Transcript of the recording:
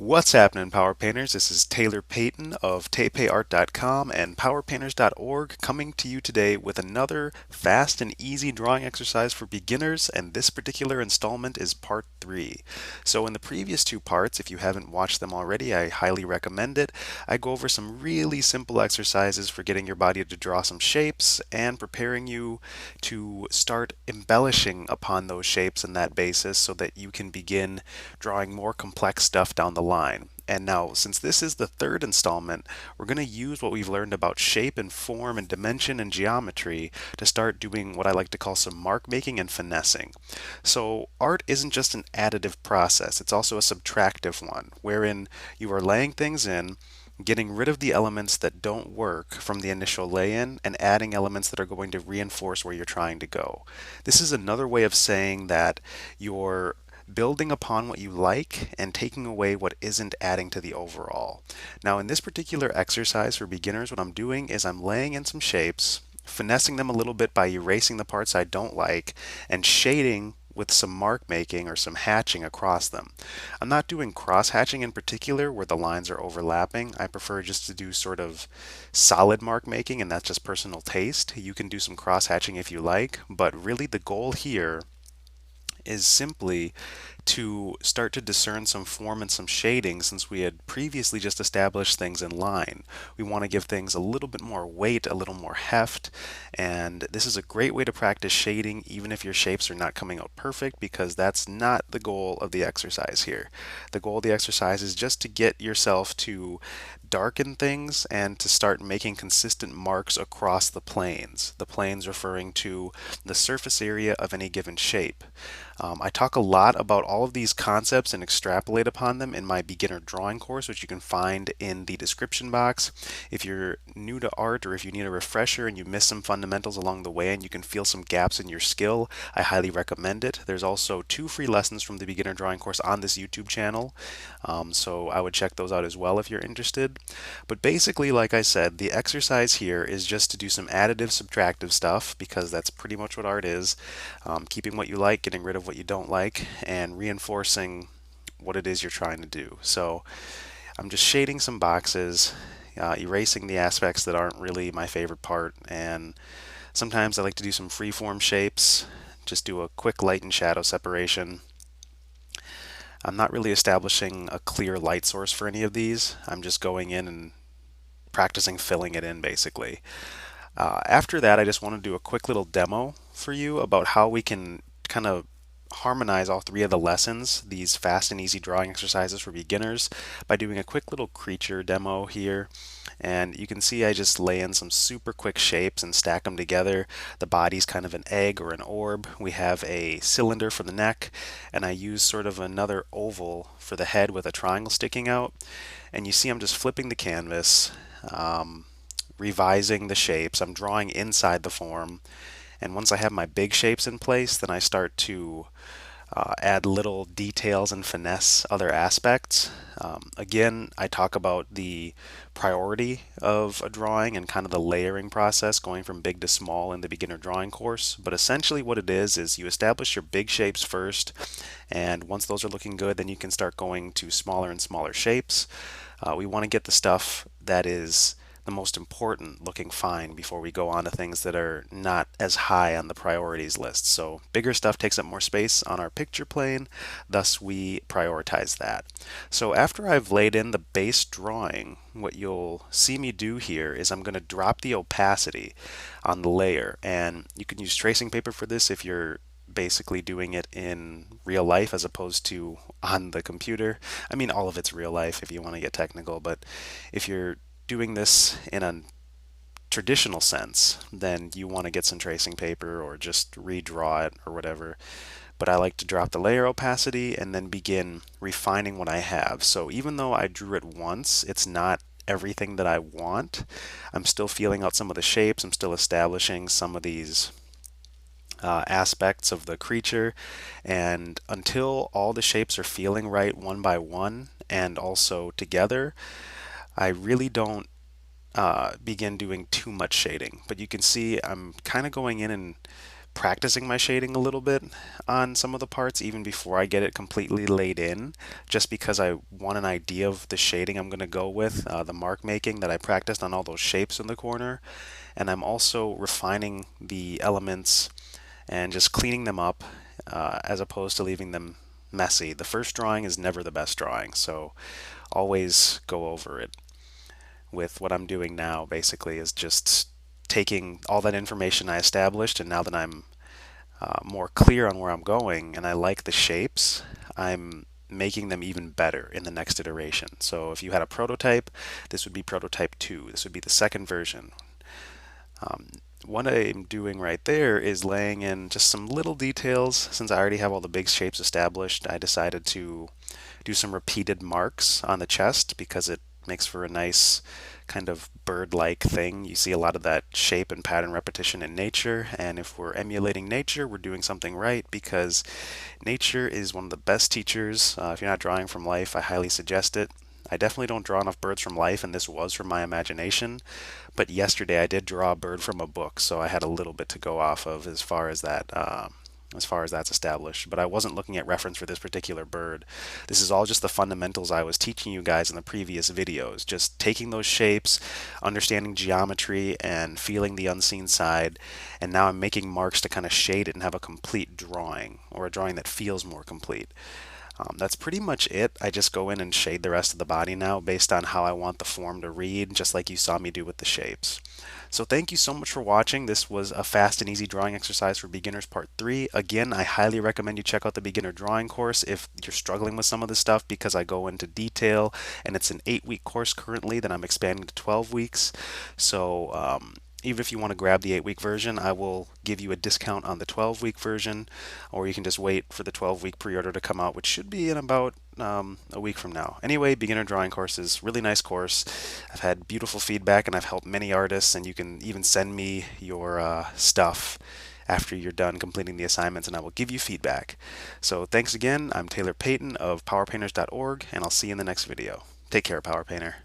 What's happening, Power Painters? This is Taylor Payton of TayPayArt.com and PowerPainters.org coming to you today with another fast and easy drawing exercise for beginners, and this particular installment is part 3. So in the previous two parts, if you haven't watched them already, I highly recommend it. I go over some really simple exercises for getting your body to draw some shapes and preparing you to start embellishing upon those shapes and that basis so that you can begin drawing more complex stuff down the line. And now, since this is the third installment, we're going to use what we've learned about shape and form and dimension and geometry to start doing what I like to call some mark making and finessing. So, art isn't just an additive process, it's also a subtractive one, wherein you are laying things in, getting rid of the elements that don't work from the initial lay-in and adding elements that are going to reinforce where you're trying to go. This is another way of saying that you're building upon what you like and taking away what isn't adding to the overall. Now, in this particular exercise for beginners, what I'm doing is I'm laying in some shapes, finessing them a little bit by erasing the parts I don't like, and shading with some mark making or some hatching across them. I'm not doing cross hatching in particular where the lines are overlapping. I prefer just to do sort of solid mark making, and that's just personal taste. You can do some cross hatching if you like, but really the goal here is simply to start to discern some form and some shading since we had previously just established things in line. We want to give things a little bit more weight, a little more heft, and this is a great way to practice shading even if your shapes are not coming out perfect because that's not the goal of the exercise here. The goal of the exercise is just to get yourself to darken things and to start making consistent marks across the planes. The planes referring to the surface area of any given shape. I talk a lot about all of these concepts and extrapolate upon them in my beginner drawing course, which you can find in the description box. If you're new to art or if you need a refresher and you miss some fundamentals along the way and you can feel some gaps in your skill, I highly recommend it. There's also 2 free lessons from the beginner drawing course on this YouTube channel, so I would check those out as well if you're interested. But basically, like I said, the exercise here is just to do some additive, subtractive stuff because that's pretty much what art is. Keeping what you like, getting rid of what you don't like, and reinforcing what it is you're trying to do. So I'm just shading some boxes, erasing the aspects that aren't really my favorite part, and sometimes I like to do some freeform shapes, just do a quick light and shadow separation. I'm not really establishing a clear light source for any of these. I'm just going in and practicing filling it in basically. After that, I just want to do a quick little demo for you about how we can kind of harmonize all 3 of the lessons, these fast and easy drawing exercises for beginners, by doing a quick little creature demo here. And you can see I just lay in some super quick shapes and stack them together. The body's kind of an egg or an orb. We have a cylinder for the neck, and I use sort of another oval for the head with a triangle sticking out. And you see I'm just flipping the canvas, revising the shapes. I'm drawing inside the form. And once I have my big shapes in place, then I start to add little details and finesse other aspects. Again, I talk about the priority of a drawing and kind of the layering process going from big to small in the beginner drawing course. But essentially what it is you establish your big shapes first, and once those are looking good, then you can start going to smaller and smaller shapes. We want to get the stuff that is the most important looking fine before we go on to things that are not as high on the priorities list. So bigger stuff takes up more space on our picture plane, thus we prioritize that. So after I've laid in the base drawing, what you'll see me do here is I'm going to drop the opacity on the layer, and you can use tracing paper for this if you're basically doing it in real life as opposed to on the computer. I mean, all of it's real life if you want to get technical, but if you're doing this in a traditional sense, then you want to get some tracing paper or just redraw it or whatever. But I like to drop the layer opacity and then begin refining what I have. So even though I drew it once, it's not everything that I want. I'm still feeling out some of the shapes. I'm still establishing some of these aspects of the creature, and until all the shapes are feeling right one by one and also together, I really don't begin doing too much shading. But you can see I'm kind of going in and practicing my shading a little bit on some of the parts even before I get it completely laid in, just because I want an idea of the shading I'm going to go with, the mark making that I practiced on all those shapes in the corner. And I'm also refining the elements and just cleaning them up as opposed to leaving them messy. The first drawing is never the best drawing, so always go over it. With what I'm doing now, basically, is just taking all that information I established, and now that I'm more clear on where I'm going and I like the shapes, I'm making them even better in the next iteration. So if you had a prototype, this would be prototype 2. This would be the second version. Um, what I'm doing right there is laying in just some little details. Since I already have all the big shapes established, I decided to do some repeated marks on the chest because it makes for a nice kind of bird-like thing. You see a lot of that shape and pattern repetition in nature, and if we're emulating nature, we're doing something right, because nature is one of the best teachers. If you're not drawing from life, I highly suggest it. I definitely don't draw enough birds from life, and this was from my imagination. But yesterday I did draw a bird from a book, so I had a little bit to go off of as far as that. As far as that's established, but I wasn't looking at reference for this particular bird. This is all just the fundamentals I was teaching you guys in the previous videos, just taking those shapes, understanding geometry, and feeling the unseen side, and now I'm making marks to kind of shade it and have a complete drawing, or a drawing that feels more complete. That's pretty much it. I just go in and shade the rest of the body now based on how I want the form to read, just like you saw me do with the shapes. So thank you so much for watching. This was a fast and easy drawing exercise for beginners part 3. Again, I highly recommend you check out the beginner drawing course if you're struggling with some of this stuff, because I go into detail, and it's an 8-week course currently that I'm expanding to 12 weeks. So even if you want to grab the 8-week version, I will give you a discount on the 12-week version, or you can just wait for the 12-week pre-order to come out, which should be in about a week from now. Anyway, beginner drawing course is really nice course. I've had beautiful feedback, and I've helped many artists, and you can even send me your stuff after you're done completing the assignments, and I will give you feedback. So thanks again. I'm Taylor Payton of PowerPainters.org, and I'll see you in the next video. Take care, Power Painter.